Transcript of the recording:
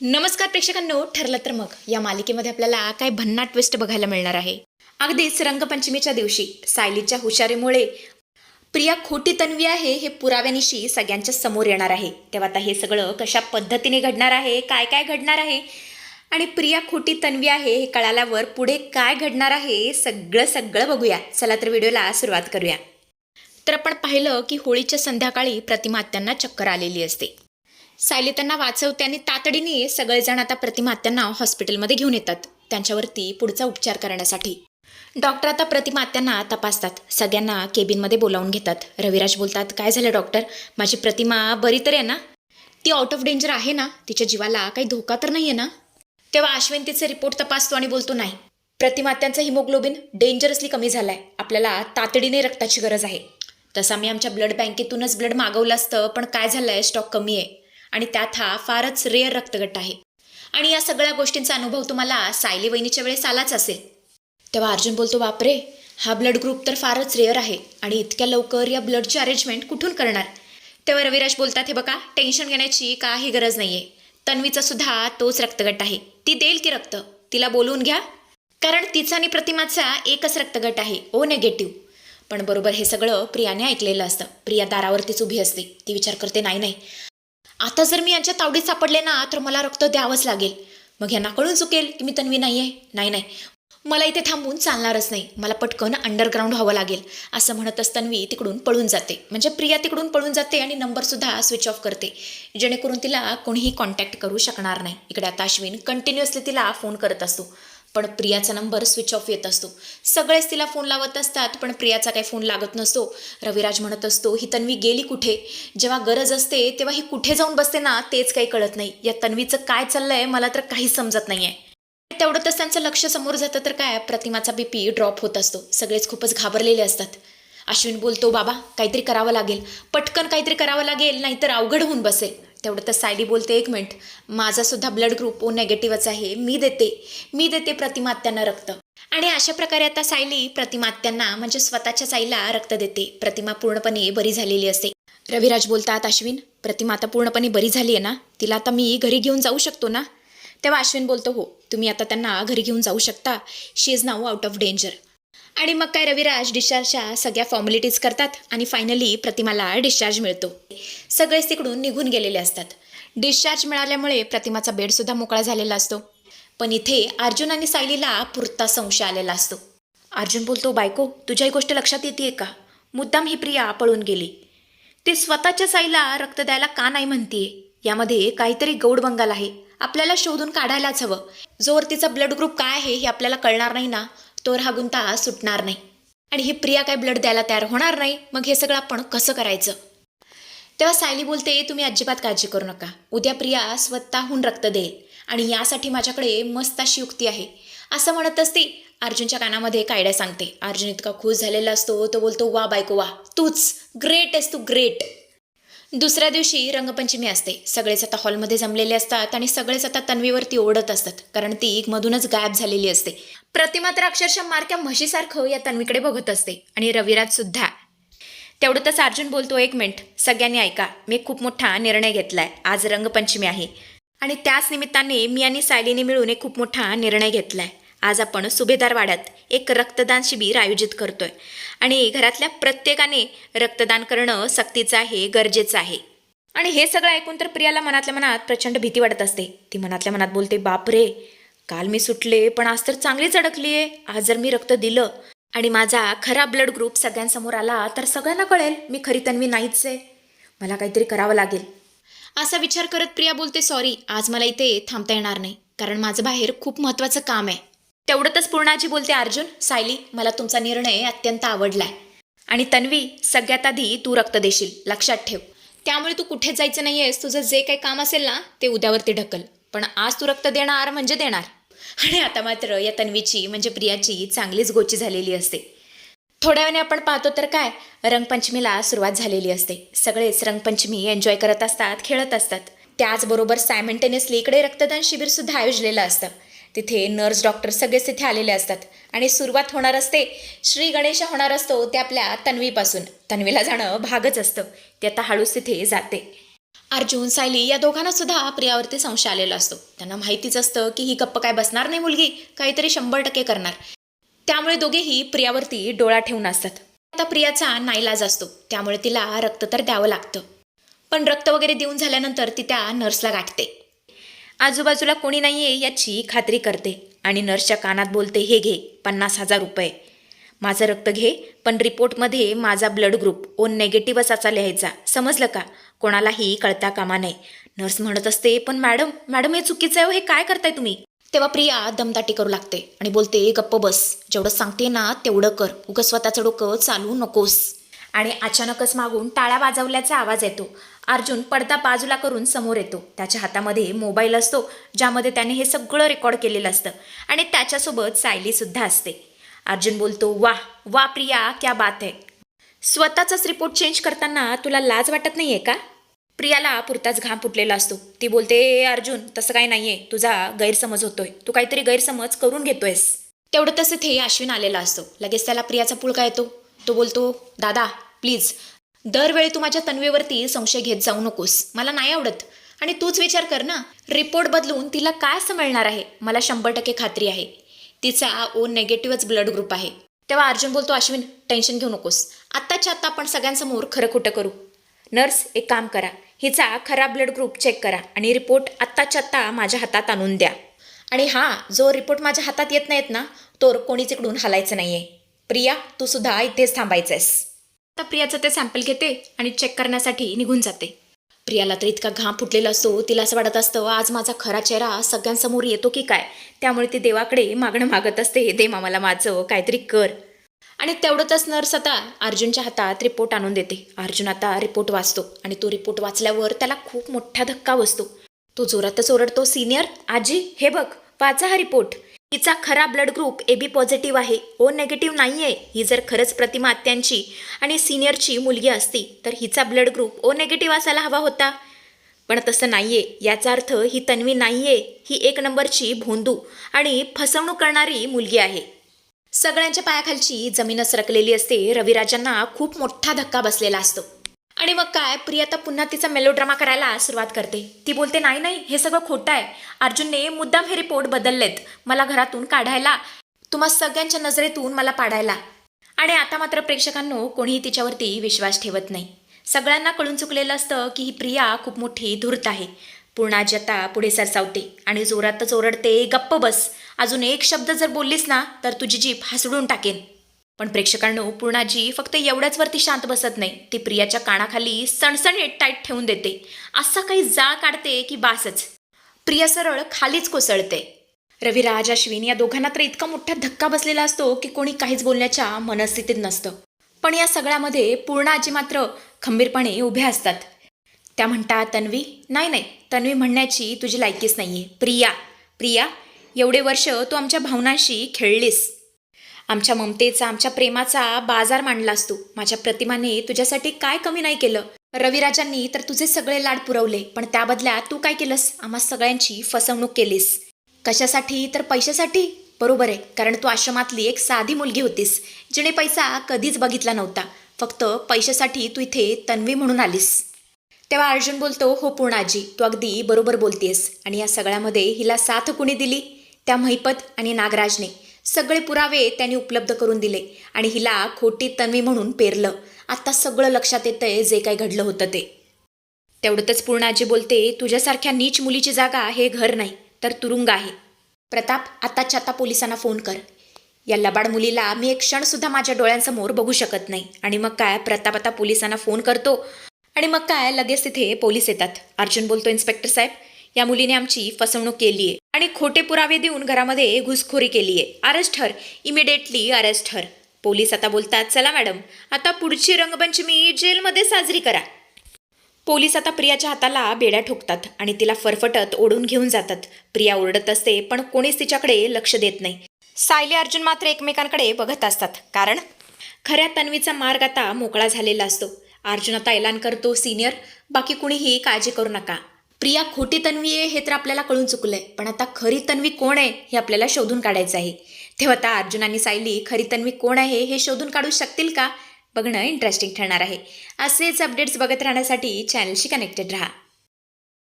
नमस्कार प्रेक्षकांनो, ठरलं तर मग या मालिकेमध्ये आपल्याला काय भन्नाट ट्विस्ट बघायला मिळणार आहे. अगदीच रंगपंचमीच्या दिवशी सायलीच्या हुशारीमुळे प्रिया खोटी तन्वी आहे हे पुराव्यानिशी सगळ्यांच्या समोर येणार आहे. तेव्हा आता हे सगळं कशा पद्धतीने घडणार आहे, काय काय घडणार आहे आणि प्रिया खोटी तन्वी आहे हे कळाल्यावर पुढे काय घडणार आहे सगळं सगळं बघूया. चला तर व्हिडिओला सुरुवात करूया. तर आपण पाहिलं की होळीच्या संध्याकाळी प्रतिमा आत्यांना चक्कर आलेली असते. सायली त्यांना वाचवते आणि तातडीने सगळेजण आता प्रतिमा आत्यांना हॉस्पिटलमध्ये घेऊन येतात त्यांच्यावरती पुढचा उपचार करण्यासाठी. डॉक्टर आता प्रतिमा आत्यांना तपासतात, सगळ्यांना केबिनमध्ये बोलावून घेतात. रविराज बोलतात, काय झालं डॉक्टर, माझी प्रतिमा बरी तर आहे ना, ती आउट ऑफ डेंजर आहे ना, तिच्या जीवाला काही धोका तर नाही आहे ना. तेव्हा अश्विन तिचे रिपोर्ट तपासतो आणि बोलतो, नाही, प्रतिमा आत्यांचा हिमोग्लोबिन डेंजरसली कमी झालाय, आपल्याला तातडीने रक्ताची गरज आहे. तसं मी आमच्या ब्लड बँकेतूनच ब्लड मागवलं असतं, पण काय झालंय स्टॉक कमी आहे आणि त्यात हा फारच रेअर रक्तगट आहे. आणि या सगळ्या गोष्टींचा अनुभव तुम्हाला सायली वहिनीच्या वेळेस आलाच असेल. तेव्हा अर्जुन बोलतो, बापरे, हा ब्लड ग्रुप तर फारच रेअर आहे आणि इतक्या लवकर या ब्लडची अरेंजमेंट कुठून करणार. तेव्हा रविराज बोलतात, हे बघा, टेन्शन घेण्याची काही गरज नाही आहे, तन्वीचा सुद्धा तोच रक्तगट आहे, ती देईल की रक्त, तिला बोलवून घ्या, कारण तिचा आणि प्रतिमाचा एकच रक्तगट आहे, ओ नेगेटिव्ह. पण बरोबर हे सगळं प्रियाने ऐकलेलं असतं. प्रिया दारावरतीच उभी असते. ती विचार करते, नाही नाही, आता जर मी यांच्या तावडीत सापडले ना तर मला रक्त द्यावंच लागेल, मग यांना कळून चुकेल की मी तन्वी नाही आहे. नाही नाही, मला इथे थांबून चालणारच नाही, मला पटकन अंडरग्राऊंड व्हावं लागेल. असं म्हणतच तन्वी तिकडून पळून जाते, म्हणजे प्रिया तिकडून पळून जाते आणि नंबरसुद्धा स्विच ऑफ करते, जेणेकरून तिला कोणीही कॉन्टॅक्ट करू शकणार नाही. इकडे आता अश्विन कंटिन्युअसली तिला फोन करत असतो, पण प्रियाचा नंबर स्विच ऑफ येत असतो. सगळेच तिला फोन लावत असतात, पण प्रियाचा काही फोन लागत नसतो. रविराज म्हणत असतो, ही तन्वी गेली कुठे, जेव्हा गरज असते तेव्हा ही कुठे जाऊन बसते ना तेच काही कळत नाही. या तन्वीचं काय चाललंय मला तर काहीच समजत नाहीये. तेवढंच त्यांचं लक्ष समोर जातं तर काय, प्रतिमाचा बीपी ड्रॉप होत असतो. सगळेच खूपच घाबरलेले असतात. अश्विन बोलतो, बाबा काहीतरी करावं लागेल, पटकन काहीतरी करावं लागेल, नाहीतर अवघड होऊन बसेल. तेवढं तर सायली बोलते, एक मिनिट, माझा सुद्धा ब्लड ग्रुप ओ नेगेटिव्हच आहे, मी देते प्रतिमा आत्यांना रक्त. आणि अशा प्रकारे आता सायली प्रतिमा आत्यांना म्हणजे स्वतःच्या आईला रक्त देते. प्रतिमा पूर्णपणे बरी झालेली असते. रविराज बोलतात, अश्विन, प्रतिमा आता पूर्णपणे बरी झाली आहे ना, तिला आता मी घरी घेऊन जाऊ शकतो ना. तेव्हा अश्विन बोलतो, हो, तुम्ही आता त्यांना घरी घेऊन जाऊ शकता, she is now out of danger. आणि मग काय, रविराज डिस्चार्जच्या सगळ्या फॉर्मॅलिटीज करतात आणि फायनली प्रतिमाला डिस्चार्ज मिळतो. सगळेच तिकडून निघून गेलेले असतात. डिस्चार्ज मिळाल्यामुळे प्रतिमाचा बेडसुद्धा मोकळा झालेला असतो. पण इथे अर्जुन आणि सायलीला पुरता संशय आलेला असतो. अर्जुन बोलतो, बायको, तुझ्या ही गोष्ट लक्षात येते का, मुद्दाम ही प्रिया पळून गेली, ती स्वतःच्या साईला रक्त द्यायला का नाही म्हणतीये, यामध्ये काहीतरी गौड बंगाल आहे, आपल्याला शोधून काढायलाच हवं. जोवर तिचा ब्लड ग्रुप काय आहे हे आपल्याला कळणार नाही ना, तोवर हा गुंता सुटणार नाही. आणि ही प्रिया काय ब्लड द्यायला तयार होणार नाही, मग हे सगळं आपण कसं करायचं. तेव्हा सायली बोलते, तुम्ही अजिबात काळजी करू नका, उद्या प्रिया स्वतःहून रक्त देईल आणि यासाठी माझ्याकडे मस्त अशी युक्ती आहे. असं म्हणत असते, अर्जुनच्या कानामध्ये एक आयडिया सांगते. अर्जुन इतका खुश झालेला असतो, तो बोलतो, वा बायको वा, तूच ग्रेट आहेस, तू ग्रेट. दुसऱ्या दिवशी रंगपंचमी असते. सगळेच आता हॉलमध्ये जमलेले असतात आणि सगळेच आता तन्वीवरती ओढत असतात, कारण ती मधूनच गायब झालेली असते. प्रतिमा तर अक्षरशः मारक्या म्हशीसारखं या तन्वीकडे बघत असते आणि रविराज सुद्धा. तेवढंच अर्जुन बोलतो, एक मिनिट, सगळ्यांनी ऐका, मी खूप मोठा निर्णय घेतलाय. आज रंगपंचमी आहे आणि त्याच निमित्ताने मी आणि सायलीने मिळून एक खूप मोठा निर्णय घेतलाय. आज आपण सुभेदार वाड्यात एक रक्तदान शिबिर आयोजित करतोय आणि घरातल्या प्रत्येकाने रक्तदान करणं सक्तीचं आहे, गरजेचं आहे. आणि हे सगळं ऐकून तर प्रियाला मनातल्या मनात प्रचंड भीती वाटत असते. ती मनातल्या मनात बोलते, बापरे, काल मी सुटले पण आज तर चांगलीच अडकली आहे. आज जर मी रक्त दिलं आणि माझा खरा ब्लड ग्रुप सगळ्यांसमोर आला तर सगळ्यांना कळेल मी खरी तन्वी नाहीच आहे, मला काहीतरी करावं लागेल. असा विचार करत प्रिया बोलते, सॉरी, आज मला इथे थांबता येणार नाही, कारण माझं बाहेर खूप महत्त्वाचं काम आहे. तेवढंच पूर्णाजी बोलते, अर्जुन, सायली, मला तुमचा निर्णय अत्यंत आवडलाय आणि तन्वी, सगळ्यात आधी तू रक्त देशील, लक्षात ठेव. त्यामुळे तू कुठे जायचं नाही आहेस, तुझं जे काही काम असेल ना ते उद्यावरती ढकल, पण आज तू रक्त देणार म्हणजे देणार. आणि आता मात्र या तन्वीची म्हणजे प्रियाची चांगलीच गोची झालेली असते. थोड्या वेळाने आपण पाहतो तर काय, रंगपंचमीला सुरुवात झालेली असते. सगळेच रंगपंचमी एन्जॉय करत असतात, खेळत असतात. त्याचबरोबर सायमल्टेनियसली इकडे रक्तदान शिबिरसुद्धा आयोजलेलं असतं. तिथे नर्स, डॉक्टर सगळेच तिथे आलेले असतात आणि सुरुवात होणार असते, श्री गणेश होणार असतो ते आपल्या तन्वीपासून. तन्वीला जाणं भागच असतं, ती आता हळूच तिथे जाते. अर्जुन, सायली या दोघांना सुद्धा प्रियावरती संशय आलेला असतो. त्यांना माहितीच असतं की ही गप्प काय बसणार नाही मुलगी, काहीतरी 100% करणार. त्यामुळे दोघेही प्रियावरती डोळा ठेवून असतात. आता प्रियाचा नाईलाज असतो, त्यामुळे तिला रक्त तर द्यावं लागतं. पण रक्त वगैरे देऊन झाल्यानंतर ती त्या नर्सला गाठते. आजूबाजूला कोणी नाहीये याची खात्री करते आणि नर्सच्या कानात बोलते, हे घे 50,000 रुपये. माझं रक्त घे, पण रिपोर्टमध्ये माझा ब्लड ग्रुप ओ नेगेटिव्हच असा लिहायचा, समजलं का? कोणालाही कळता कामा नये. नर्स म्हणत असते, पण मॅडम मॅडम हे चुकीचं आहे, हे काय करताय तुम्ही? तेव्हा प्रिया दमदाटी करू लागते आणि बोलते, गप्प बस, जेवढं सांगते ना तेवढं कर, उगाच स्वतःचं डोकं चालू नकोस. आणि अचानकच मागून टाळ्या वाजवल्याचा आवाज येतो. अर्जुन पडदा बाजूला करून समोर येतो. त्याच्या हातामध्ये मोबाईल असतो, ज्यामध्ये त्याने हे सगळं रेकॉर्ड केलेलं असतं आणि त्याच्यासोबत सायलीसुद्धा असते. अर्जुन बोलतो, वाह वा प्रिया, क्या बात आहे. स्वतःचाच रिपोर्ट चेंज करताना तुला लाज वाटत नाहीये का? प्रियाला पुरताच घाम फुटलेला असतो. ती बोलते, अर्जुन तसं काही नाहीये, तुझा गैरसमज होतोय, तू काहीतरी गैरसमज करून घेतोयस. तेवढं तसं ते अश्विन आलेला असतो. लगेच त्याला प्रियाचा पुळका येतो. तो बोलतो, दादा प्लीज, दरवेळी तू माझ्या तन्वीवरती संशय घेत जाऊ नकोस, मला नाही आवडत. आणि तूच विचार कर ना, रिपोर्ट बदलून तिला काय असं मिळणार आहे? मला 100% खात्री आहे तिचा ओ नेगेटिव्हच ब्लड ग्रुप आहे. तेव्हा अर्जुन बोलतो, अश्विन टेन्शन घेऊ नकोस, आत्ताच्या आत्ता आपण सगळ्यांसमोर खरं खोटं करू. नर्स एक काम करा, हिचा खरा ब्लड ग्रुप चेक करा आणि रिपोर्ट आत्ताच्या आत्ता माझ्या हातात आणून द्या. आणि हां, जो रिपोर्ट माझ्या हातात येत नाहीत ना, तो कोणीच इकडून हलायचं नाहीये. प्रिया तू सुद्धा इथेच थांबायचंयस. आता प्रियाचं ते सॅम्पल घेते आणि चेक करण्यासाठी निघून जाते. प्रियाला तर इतका घाम फुटलेला असतो, तिला असं वाटत असतं आज माझा खरा चेहरा सगळ्यांसमोर येतो की काय. त्यामुळे ती देवाकडे मागणं मागत असते, दे मामाला माझं काहीतरी कर. आणि तेवढंच नर्स आता अर्जुनच्या हातात रिपोर्ट आणून देते. अर्जुन आता रिपोर्ट वाचतो आणि तो रिपोर्ट वाचल्यावर त्याला खूप मोठा धक्का बसतो. तो जोरातच ओरडतो, सिनियर आजी हे बघ, वाचा हा रिपोर्ट. हिचा खरा ब्लड ग्रुप AB पॉझिटिव्ह आहे, ओ नेगेटिव्ह नाही आहे. ही जर खरंच प्रतिमा आत्यांची आणि सिनियरची मुलगी असती तर हिचा ब्लड ग्रुप ओ नेगेटिव्ह असायला हवा होता. पण तसं नाहीये. याचा अर्थ ही तन्वी नाहीये, ही 1 नंबरची भोंदू आणि फसवणूक करणारी मुलगी आहे. सगळ्यांच्या पायाखालची जमीन सरकलेली असते. रविराजांना खूप मोठा धक्का बसलेला असतो. आणि मग काय, प्रिया आता पुन्हा तिचा मेलोड्रामा करायला सुरुवात करते. ती बोलते, नाही नाही हे सगळं खोटं आहे, अर्जुनने मुद्दाम हे रिपोर्ट बदललेत मला घरातून काढायला, तुम्हा सगळ्यांच्या नजरेतून मला पाडायला. आणि आता मात्र प्रेक्षकांनो कोणीही तिच्यावरती विश्वास ठेवत नाही. सगळ्यांना कळून चुकलेलं असतं की ही प्रिया खूप मोठी धूर्त आहे. पूर्णाजी आता पुढे सरसावते आणि जोरातच ओरडते, गप्प बस, अजून एक शब्द जर बोललीस ना तर तुझी जीभ हासडून टाकेन. पण प्रेक्षकांनो पूर्णाजी फक्त एवढ्याच वरती शांत बसत नाही. ती प्रियाच्या कानाखाली सणसणीत टाईट ठेवून देते. असा काही जाळ काढते की बासच. प्रिया सरळ खालीच कोसळते. रविराज, अश्विन या दोघांना तर इतका मोठा धक्का बसलेला असतो की कोणी काहीच बोलण्याच्या मनस्थितीत नसतं. पण या सगळ्यामध्ये पूर्णाजी मात्र खंबीरपणे उभ्या असतात. त्या म्हणतात, तन्वी नाही नाही, तन्वी म्हणण्याची तुझी लायकीच नाहीये. प्रिया प्रिया, एवढे वर्ष तू आमच्या भावनांशी खेळलीस, आमच्या ममतेचा आमच्या प्रेमाचा बाजार मांडलास तू. माझ्या प्रतिमाने तुझ्यासाठी काय कमी नाही केलं. रविराजांनी तर तुझे सगळे लाड पुरवले, पण त्या बदल्यात तू काय केलंस, आम्हा सगळ्यांची फसवणूक केलीस. कशासाठी तर पैशासाठी. बरोबर आहे, कारण तू आश्रमातली एक साधी मुलगी होतीस जिने पैसा कधीच बघितला नव्हता. फक्त पैशासाठी तू इथे तन्वी म्हणून आलीस. तेव्हा अर्जुन बोलतो, हो पूर्णाजी तू अगदी बरोबर बोलतेस. आणि या सगळ्यामध्ये हिला साथ कुणी दिली? त्या महिपत आणि नागराजने. सगळे पुरावे त्यांनी उपलब्ध करून दिले आणि हिला खोटी तन्वी म्हणून पेरलं. आता सगळं लक्षात येतंय जे काही घडलं होतं ते. तेवढंच पूर्णाजी बोलते, तुझ्यासारख्या नीच मुलीची जागा हे घर नाही तर तुरुंग आहे. प्रताप आत्ताच्या आता पोलिसांना फोन कर. या लबाड मुलीला मी एक क्षणसुद्धा माझ्या डोळ्यांसमोर बघू शकत नाही. आणि मग काय, प्रताप आता पोलिसांना फोन करतो आणि मग काय लगेच तिथे पोलीस येतात. अर्जुन बोलतो, इन्स्पेक्टर साहेब या मुलीने आमची फसवणूक केली आहे आणि खोटे पुरावे देऊन घरामध्ये घुसखोरी केली आहे. अरेस्ट हर, इमिडिएटली अरेस्ट हर. पोलीस आता बोलतात, चला मॅडम आता पुढची रंगपंचमी जेलमध्ये साजरी करा. पोलीस आता प्रियाच्या हाताला बेड्या ठोकतात आणि तिला फरफटत ओढून घेऊन जातात. प्रिया ओरडत असते पण कोणीच तिच्याकडे लक्ष देत नाही. सायली अर्जुन मात्र एकमेकांकडे बघत असतात, कारण खऱ्या तन्वीचा मार्ग आता मोकळा झालेला असतो. अर्जुन आता ऐलान करतो, सिनियर बाकी कुणीही काळजी करू नका. प्रिया खोटी तन्वी आहे हे तर आपल्याला कळून चुकलंय, पण आता खरी तन्वी कोण आहे हे आपल्याला शोधून काढायचं आहे. तेव्हा आता अर्जुन आणि सायली खरी तन्वी कोण आहे हे शोधून काढू शकतील का, बघणं इंटरेस्टिंग ठरणार आहे. असेच अपडेट्स बघत राहण्यासाठी चॅनलशी कनेक्टेड राहा.